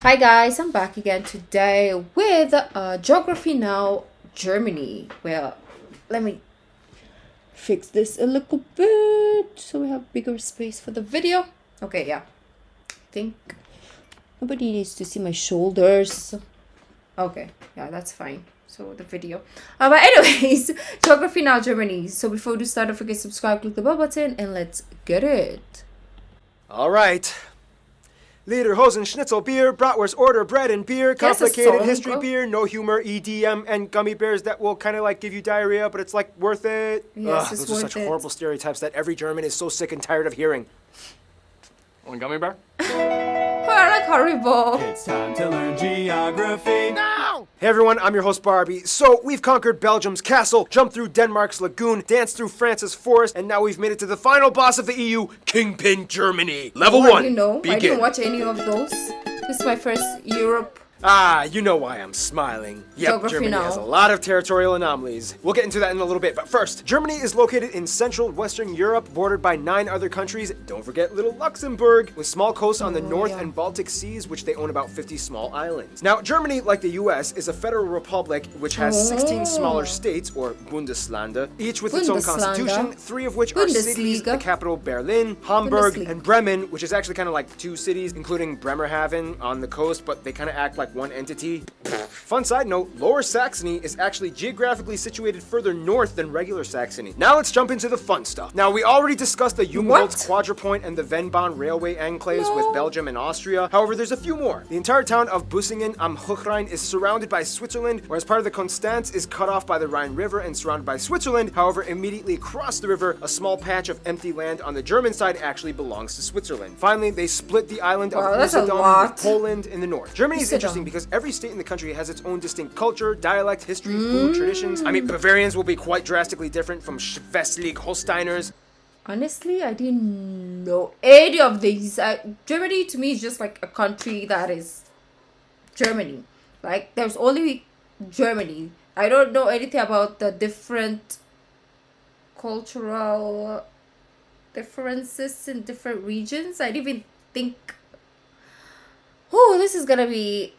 Hi guys, I'm back again today with Geography Now Germany. Well, let me fix this a little bit so we have bigger space for the video. Okay, yeah. I think nobody needs to see my shoulders. Okay, yeah, that's fine. So the video. But anyways, Geography Now Germany. So before we start, don't forget to subscribe, click the bell button, and let's get it. All right. Lederhosen, Schnitzel beer, bratwurst order, bread and beer, complicated history beer, no humor, EDM, and gummy bears that will kind of like give you diarrhea, but it's like worth it. Yes, those are such horrible stereotypes that every German is so sick and tired of hearing. One gummy bear? I like horrible. It's time to learn geography now! Hey everyone, I'm your host Barbie. So, we've conquered Belgium's castle, jumped through Denmark's lagoon, danced through France's forest, and now we've made it to the final boss of the EU, Kingpin Germany. Level 1, You know, begin. I didn't watch any of those. This is my first Europe. Ah, you know why I'm smiling. Yep, Geography Germany now. has a lot of territorial anomalies. We'll get into that in a little bit, but first, Germany is located in central Western Europe, bordered by 9 other countries. Don't forget little Luxembourg, with small coasts on the North and Baltic Seas, which they own about 50 small islands. Now, Germany, like the US, is a federal republic which has 16 smaller states, or Bundeslande, each with its own constitution, 3 of which are cities, the capital Berlin, Hamburg, and Bremen, which is actually kind of like 2 cities, including Bremerhaven on the coast, but they kind of act like one entity. Fun side note, Lower Saxony is actually geographically situated further north than regular Saxony. Now let's jump into the fun stuff. Now we already discussed the Jungholz Quadrupoint and the Vennbahn railway enclaves with Belgium and Austria. However, there's a few more. The entire town of Bussingen am Hochrhein is surrounded by Switzerland, whereas part of the Konstanz is cut off by the Rhine River and surrounded by Switzerland. However, immediately across the river, a small patch of empty land on the German side actually belongs to Switzerland. Finally, they split the island of Usedom with Poland in the north. Germany is interesting because every state in the country has its own distinct culture, dialect, history, food, traditions. I mean, Bavarians will be quite drastically different from Schleswig-Holsteiners. Honestly, I didn't know any of these. Germany to me is just like a country that is Germany. Like, there's only Germany. I don't know anything about the different cultural differences in different regions. I didn't even think, oh, this is gonna be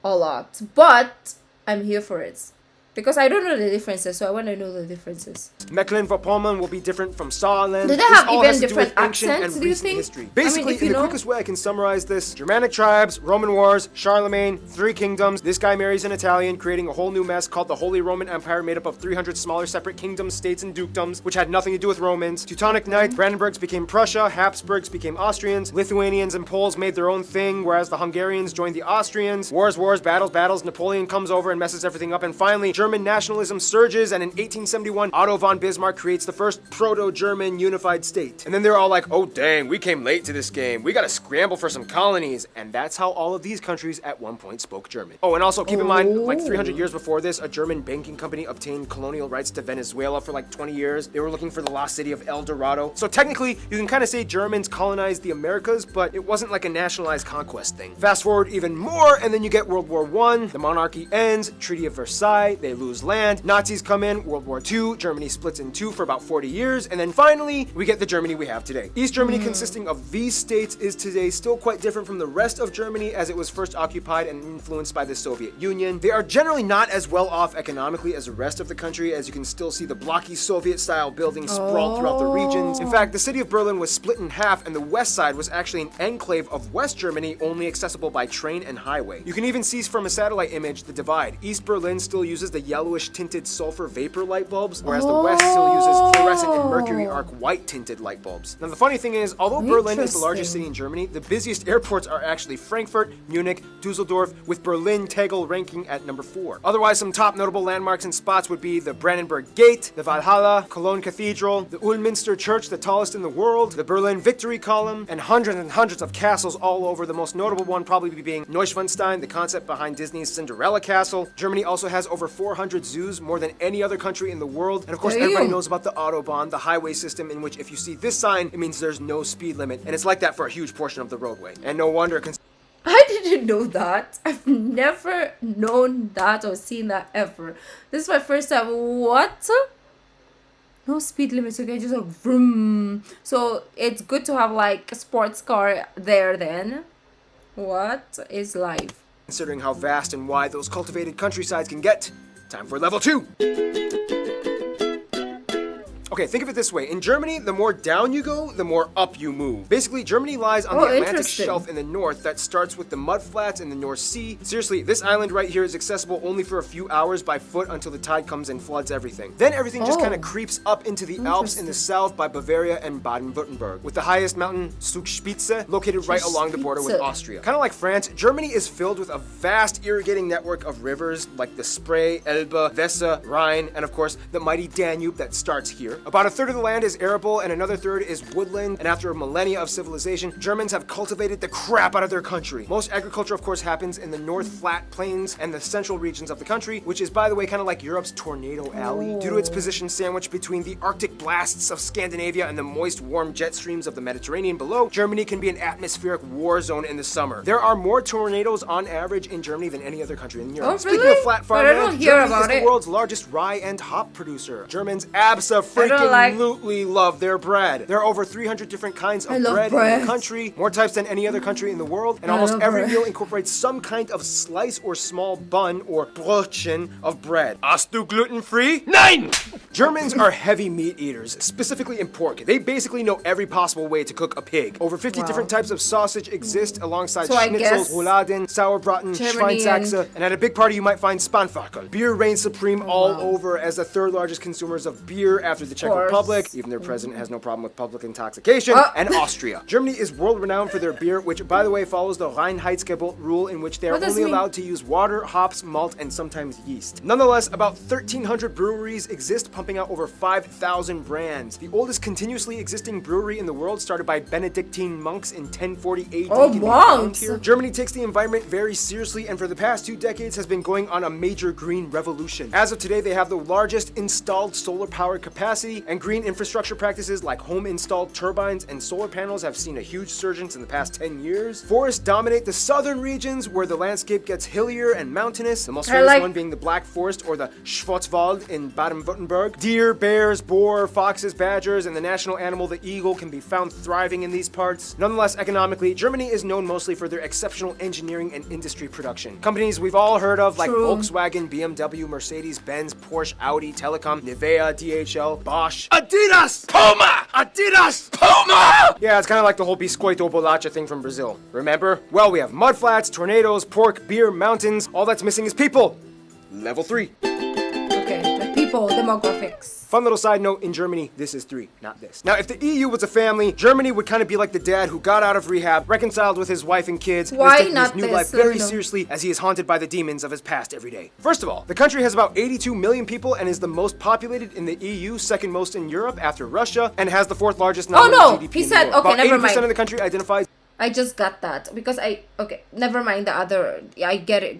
a lot, but I'm here for it because I don't know the differences, so I want to know the differences. Mecklenburg-Vorpommern will be different from Saarland. Do they have even different accents, do you think? History. Basically, in the quickest way I can summarize this, Germanic tribes, Roman wars, Charlemagne, 3 kingdoms, this guy marries an Italian, creating a whole new mess called the Holy Roman Empire, made up of 300 smaller separate kingdoms, states, and dukedoms, which had nothing to do with Romans. Teutonic Knights, Brandenburgs became Prussia, Habsburgs became Austrians, Lithuanians and Poles made their own thing, whereas the Hungarians joined the Austrians. Wars, battles, Napoleon comes over and messes everything up, and finally, German nationalism surges, and in 1871, Otto von Bismarck creates the first proto-German unified state. And then they're all like, oh dang, we came late to this game. We gotta scramble for some colonies. And that's how all of these countries at one point spoke German. Oh, and also keep in mind, like 300 years before this, a German banking company obtained colonial rights to Venezuela for like 20 years. They were looking for the lost city of El Dorado. So technically, you can kind of say Germans colonized the Americas, but it wasn't like a nationalized conquest thing. Fast forward even more, and then you get World War I, the monarchy ends, Treaty of Versailles, they lose land, Nazis come in, World War II, Germany splits in 2 for about 40 years, and then finally, we get the Germany we have today. East Germany, consisting of these states, is today still quite different from the rest of Germany as it was first occupied and influenced by the Soviet Union. They are generally not as well off economically as the rest of the country, as you can still see the blocky Soviet-style buildings sprawled throughout the regions. In fact, the city of Berlin was split in half, and the west side was actually an enclave of West Germany, only accessible by train and highway. You can even see from a satellite image the divide. East Berlin still uses the yellowish tinted sulfur vapor light bulbs, whereas the West still uses fluorescent and mercury arc white tinted light bulbs. Now the funny thing is, although Berlin is the largest city in Germany, the busiest airports are actually Frankfurt, Munich, Dusseldorf, with Berlin Tegel ranking at number 4. Otherwise, some top notable landmarks and spots would be the Brandenburg Gate, the Valhalla, Cologne Cathedral, the Ulminster Church, the tallest in the world, the Berlin Victory Column, and hundreds of castles all over, the most notable one probably being Neuschwanstein, the concept behind Disney's Cinderella Castle. Germany also has over 400 zoos, more than any other country in the world. And of course, everybody knows about the Autobahn, the highway system in which if you see this sign, it means there's no speed limit. And it's like that for a huge portion of the roadway. And no wonder, I didn't know that. I've never known that or seen that ever. This is my first time. What? No speed limits, okay? Just like vroom. So it's good to have like a sports car there then. What is life? Considering how vast and wide those cultivated countrysides can get, time for level 2. Okay, think of it this way. In Germany, the more down you go, the more up you move. Basically, Germany lies on the Atlantic shelf in the north that starts with the mudflats in the North Sea. Seriously, this island right here is accessible only for a few hours by foot until the tide comes and floods everything. Then everything just kind of creeps up into the Alps in the south by Bavaria and Baden-Württemberg, with the highest mountain, Zugspitze, located right along the border with Austria. Kind of like France, Germany is filled with a vast irrigating network of rivers like the Spree, Elbe, Weser, Rhine, and of course, the mighty Danube that starts here. About a third of the land is arable and another third is woodland, and after a millennia of civilization, Germans have cultivated the crap out of their country. Most agriculture, of course, happens in the North Flat Plains and the central regions of the country, which is, by the way, kind of like Europe's tornado alley. Due to its position sandwiched between the Arctic blasts of Scandinavia and the moist, warm jet streams of the Mediterranean below, Germany can be an atmospheric war zone in the summer. There are more tornadoes on average in Germany than any other country in Europe. Oh, really? Speaking of flat farmland, Germany is the it. world's largest rye and hop producer. Germans absolutely love their bread. There are over 300 different kinds of bread in the country, more types than any other country in the world, and almost every meal incorporates some kind of slice or small bun or Brötchen of bread. Hast du gluten-free? Nein! Germans are heavy meat eaters, specifically in pork. They basically know every possible way to cook a pig. Over 50 different types of sausage exist alongside Schnitzel, Rouladen, Sauerbraten, Schweinsachse, and at a big party you might find Spanferkel. Beer reigns supreme all over as the third largest consumers of beer after the Czech Republic. Even their president has no problem with public intoxication, and Austria. Germany is world-renowned for their beer, which, by the way, follows the Reinheitsgebot rule in which they are only allowed to use water, hops, malt, and sometimes yeast. Nonetheless, about 1,300 breweries exist, pumping out over 5,000 brands. The oldest continuously existing brewery in the world, started by Benedictine monks in 1040 AD, can be found here. Germany takes the environment very seriously, and for the past 2 decades has been going on a major green revolution. As of today, they have the largest installed solar power capacity, and green infrastructure practices like home-installed turbines and solar panels have seen a huge surge in the past 10 years. Forests dominate the southern regions where the landscape gets hillier and mountainous, the most famous one being the Black Forest or the Schwarzwald in Baden-Württemberg. Deer, bears, boar, foxes, badgers, and the national animal, the eagle, can be found thriving in these parts. Nonetheless, economically, Germany is known mostly for their exceptional engineering and industry production. Companies we've all heard of like Volkswagen, BMW, Mercedes-Benz, Porsche, Audi, Telecom, Nivea, DHL, Bosch, Adidas, Puma! Adidas, Puma! Yeah, it's kind of like the whole biscoito bolacha thing from Brazil. Remember? Well, we have mudflats, tornadoes, pork, beer, mountains. All that's missing is people. Level 3. Okay, the people, demographics. Fun little side note, in Germany, this is 3, not this. Now, if the EU was a family, Germany would kind of be like the dad who got out of rehab, reconciled with his wife and kids, and is taking his new life very seriously as he is haunted by the demons of his past every day. First of all, the country has about 82 million people and is the most populated in the EU, second most in Europe after Russia, and has the 4th largest nominal GDP he said, in the world. okay, never mind. About 80% mind. of the country identifies. I just got that because okay, never mind the other. I get it.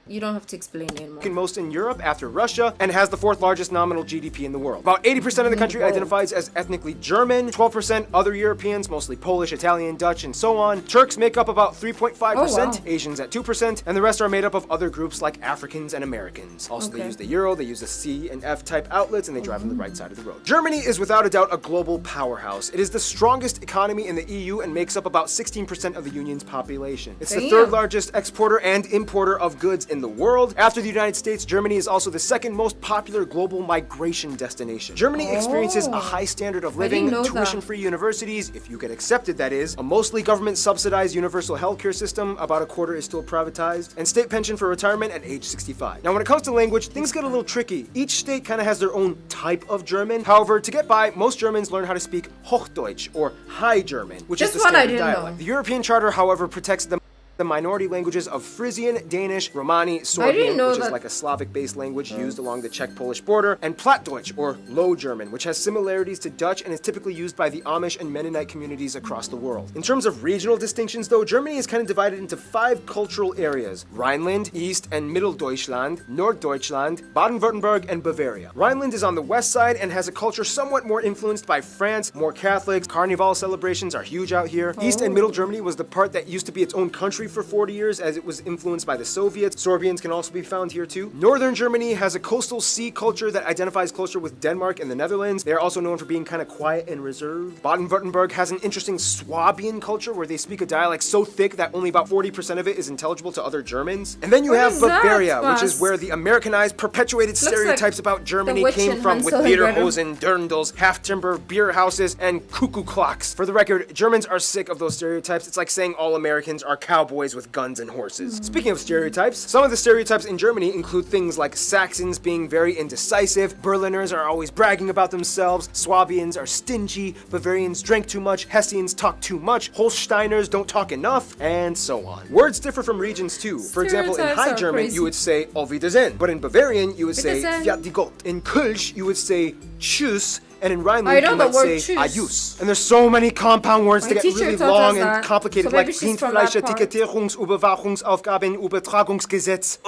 You don't have to explain anymore. Most in Europe after Russia, and has the 4th largest nominal GDP in the world. About 80% of the country identifies as ethnically German, 12% other Europeans, mostly Polish, Italian, Dutch, and so on. Turks make up about 3.5%, Asians at 2%, and the rest are made up of other groups like Africans and Americans. Also, they use the euro, they use the C and F type outlets, and they drive on the right side of the road. Germany is without a doubt a global powerhouse. It is the strongest economy in the EU and makes up about 16% of the union's population. It's the 3rd largest exporter and importer of goods in the world. After the United States, Germany is also the 2nd most popular global migration destination. Germany experiences a high standard of living, tuition-free universities, if you get accepted that is, a mostly government-subsidized universal healthcare system, about a quarter is still privatized, and state pension for retirement at age 65. Now when it comes to language, things get a little tricky. Each state kind of has their own type of German. However, to get by, most Germans learn how to speak Hochdeutsch, or High German, which is the standard dialect. The European Charter, however, protects the minority languages of Frisian, Danish, Romani, Sorbian, which is like a Slavic-based language used along the Czech-Polish border, and Plattdeutsch, or Low German, which has similarities to Dutch and is typically used by the Amish and Mennonite communities across the world. In terms of regional distinctions, though, Germany is kind of divided into 5 cultural areas: Rhineland, East and Middle Deutschland, Norddeutschland, Baden-Württemberg, and Bavaria. Rhineland is on the west side and has a culture somewhat more influenced by France, more Catholics. Carnival celebrations are huge out here. East and Middle Germany was the part that used to be its own country for 40 years as it was influenced by the Soviets. Sorbians can also be found here too. Northern Germany has a coastal sea culture that identifies closer with Denmark and the Netherlands. They are also known for being kind of quiet and reserved. Baden-Württemberg has an interesting Swabian culture where they speak a dialect so thick that only about 40% of it is intelligible to other Germans. And then you have Bavaria, which is where the Americanized, perpetuated stereotypes about Germany came from, with Lederhosen, dirndls, half-timber, beer houses, and cuckoo clocks. For the record, Germans are sick of those stereotypes. It's like saying all Americans are cowboys with guns and horses. Speaking of stereotypes, some of the stereotypes in Germany include things like Saxons being very indecisive, Berliners are always bragging about themselves, Swabians are stingy, Bavarians drink too much, Hessians talk too much, Holsteiners don't talk enough, and so on. Words differ from regions too. For example, in High German, you would say Auf Wiedersehen, but in Bavarian, you would say Fiat die Gott. In Kölsch, you would say Tschüss, and in Rhineland, you might say Ayus. And there's so many compound words that get really long and complicated, like Rindfleischer Ticketerungsüberwachungsaufgaben Übertragungsgesetz.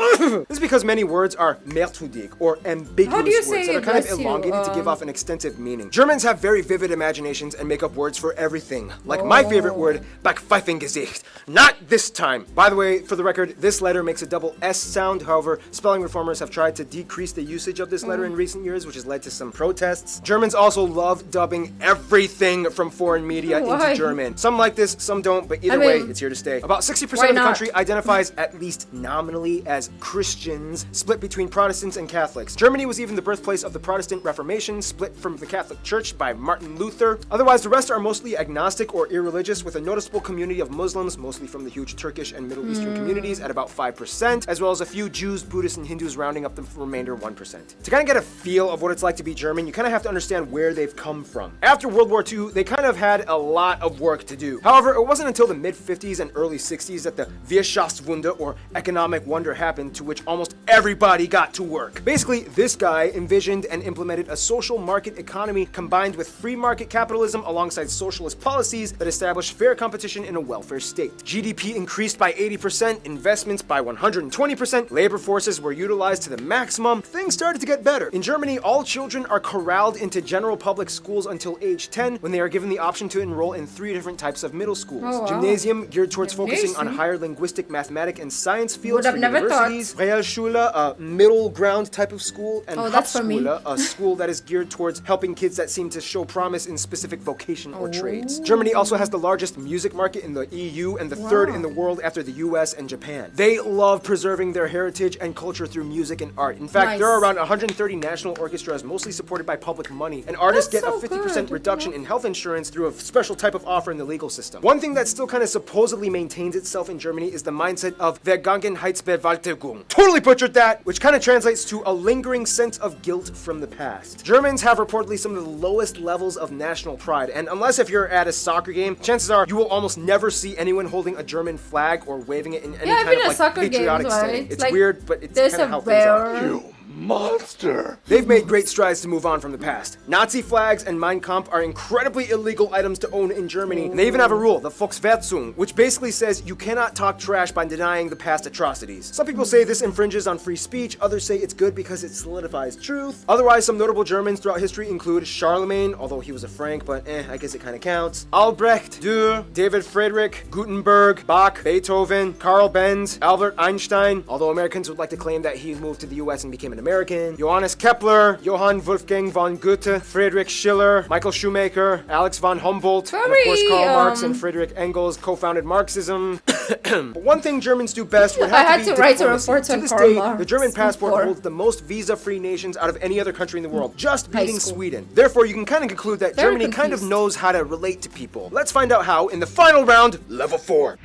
This is because many words are merkwürdig, or ambiguous words that are kind of elongated to give off an extensive meaning. Germans have very vivid imaginations and make up words for everything. Like my favorite word, Backpfeifengesicht. Not this time. By the way, for the record, this letter makes a double S sound. However, spelling reformers have tried to decrease the usage of this letter in recent years, which has led to some protests. Germans also love dubbing everything from foreign media into German. Some like this, some don't, but either way, it's here to stay. About 60% of the country identifies, at least nominally, as Christians, split between Protestants and Catholics. Germany was even the birthplace of the Protestant Reformation, split from the Catholic Church by Martin Luther. Otherwise, the rest are mostly agnostic or irreligious, with a noticeable community of Muslims, mostly from the huge Turkish and Middle Eastern communities, at about 5%, as well as a few Jews, Buddhists, and Hindus rounding up the remainder 1%. To kind of get a feel of what it's like to be German, you kind of have to understand where they've come from. After World War II, they kind of had a lot of work to do. However, it wasn't until the mid-50s and early 60s that the Wirtschaftswunder, or economic wonder, happened, to which almost everybody got to work. Basically, this guy envisioned and implemented a social market economy combined with free market capitalism alongside socialist policies that established fair competition in a welfare state. GDP increased by 80%, investments by 120%, labor forces were utilized to the maximum. Things started to get better. In Germany, all children are corralled into general public schools until age 10, when they are given the option to enroll in 3 different types of middle schools. Gymnasium, geared towards focusing on higher linguistic, mathematic, and science fields for universities. Realschule, a middle ground type of school. And Hauptschule, a school that is geared towards helping kids that seem to show promise in specific vocation or trades. Germany also has the largest music market in the EU and the 3rd in the world after the US and Japan. They love preserving their heritage and culture through music and art. In fact, there are around 130 national orchestras, mostly supported by public money, and artists get a 50% reduction in health insurance through a special type of offer in the legal system. One thing that still kind of supposedly maintains itself in Germany is the mindset of Vergangenheitsbewältigung. Totally butchered that, which kind of translates to a lingering sense of guilt from the past. Germans have reportedly some of the lowest levels of national pride, and unless if you're at a soccer game, chances are you will almost never see anyone holding a German flag or waving it in any kind of like patriotic setting. It's like, weird, but it's kind of how things are. Monster! They've made great strides to move on from the past. Nazi flags and Mein Kampf are incredibly illegal items to own in Germany, and they even have a rule, the Volksverhetzung, which basically says you cannot talk trash by denying the past atrocities. Some people say this infringes on free speech, others say it's good because it solidifies truth. Otherwise, some notable Germans throughout history include Charlemagne, although he was a Frank, but I guess it kind of counts. Albrecht, Dürer, David Friedrich, Gutenberg, Bach, Beethoven, Karl Benz, Albert Einstein, although Americans would like to claim that he moved to the US and became an American, Johannes Kepler, Johann Wolfgang von Goethe, Friedrich Schiller, Michael Shoemaker, Alex von Humboldt, and of course Karl Marx and Friedrich Engels co-founded Marxism. But one thing Germans do best would have to be diplomacy. To this day, the German passport holds the most visa-free nations out of any other country in the world, just beating Sweden. Therefore, you can kind of conclude that Germany kind of knows how to relate to people. Let's find out how in the final round, level 4.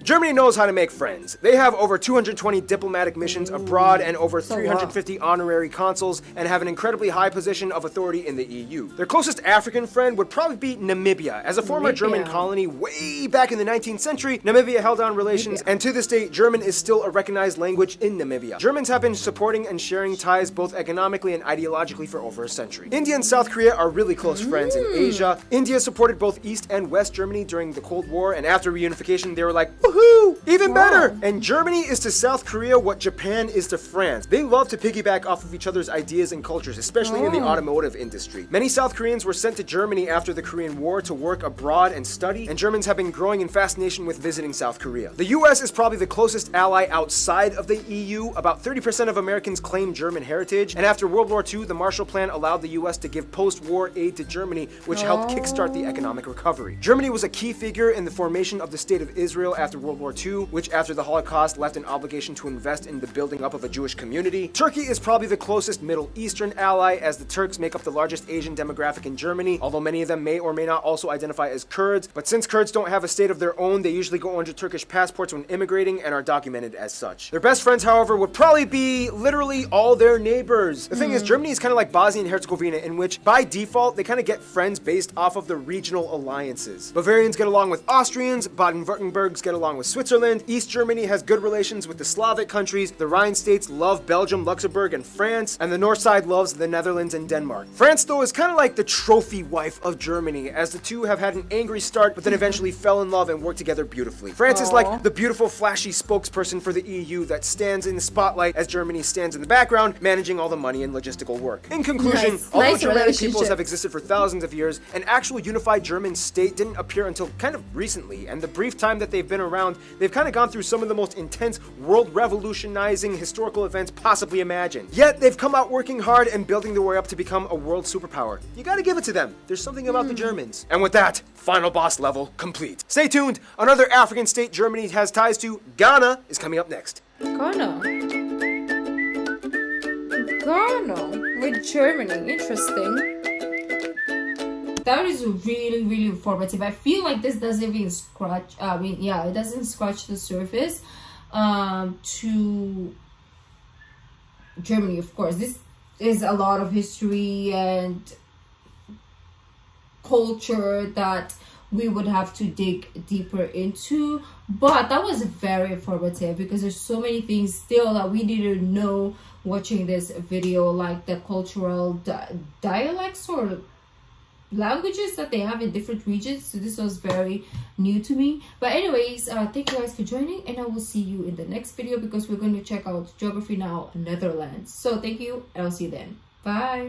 Germany knows how to make friends. They have over 220 diplomatic missions abroad and over 350 honorary consuls, and have an incredibly high position of authority in the EU. Their closest African friend would probably be Namibia. As a former German colony way back in the 19th century, Namibia held on relations, and to this day, German is still a recognized language in Namibia. Germans have been supporting and sharing ties both economically and ideologically for over a century. India and South Korea are really close friends in Asia. India supported both East and West Germany during the Cold War, and after reunification, they were like, woohoo! Woohoo! Even better! And Germany is to South Korea what Japan is to France. They love to piggyback off of each other's ideas and cultures, especially in the automotive industry. Many South Koreans were sent to Germany after the Korean War to work abroad and study, and Germans have been growing in fascination with visiting South Korea. The US is probably the closest ally outside of the EU. About 30% of Americans claim German heritage, and after World War II, the Marshall Plan allowed the US to give post-war aid to Germany, which helped kickstart the economic recovery. Germany was a key figure in the formation of the State of Israel after World War II, which after the Holocaust left an obligation to invest in the building up of a Jewish community. Turkey is probably the closest Middle Eastern ally, as the Turks make up the largest Asian demographic in Germany, although many of them may or may not also identify as Kurds. But since Kurds don't have a state of their own, they usually go under Turkish passports when immigrating and are documented as such. Their best friends, however, would probably be literally all their neighbors. The thing is, Germany is kind of like Bosnia and Herzegovina, in which by default they kind of get friends based off of the regional alliances. Bavarians get along with Austrians, Baden-Württembergs get along with Switzerland, East Germany has good relations with the Slavic countries, the Rhine states love Belgium, Luxembourg, and France, and the north side loves the Netherlands and Denmark. France, though, is kind of like the trophy wife of Germany, as the two have had an angry start but then eventually fell in love and worked together beautifully. France is like the beautiful, flashy spokesperson for the EU that stands in the spotlight as Germany stands in the background, managing all the money and logistical work. In conclusion, although Germanic peoples have existed for thousands of years, an actual unified German state didn't appear until kind of recently, and the brief time that they've been around, they've kind of gone through some of the most intense, world-revolutionizing historical events possibly imagined. Yet, they've come out working hard and building their way up to become a world superpower. You gotta give it to them. There's something about the Germans. And with that, final boss level complete. Stay tuned, another African state Germany has ties to, Ghana, is coming up next. Ghana. Ghana with Germany. Interesting. That is really, really informative. I feel like this doesn't even scratch, it doesn't scratch the surface to Germany, of course. This is a lot of history and culture that we would have to dig deeper into, but that was very informative because there's so many things still that we didn't know watching this video, like the cultural dialects or languages that they have in different regions. So this was very new to me. But anyways, thank you guys for joining, and I will see you in the next video because we're going to check out Geography Now Netherlands. So thank you, and I'll see you then. Bye.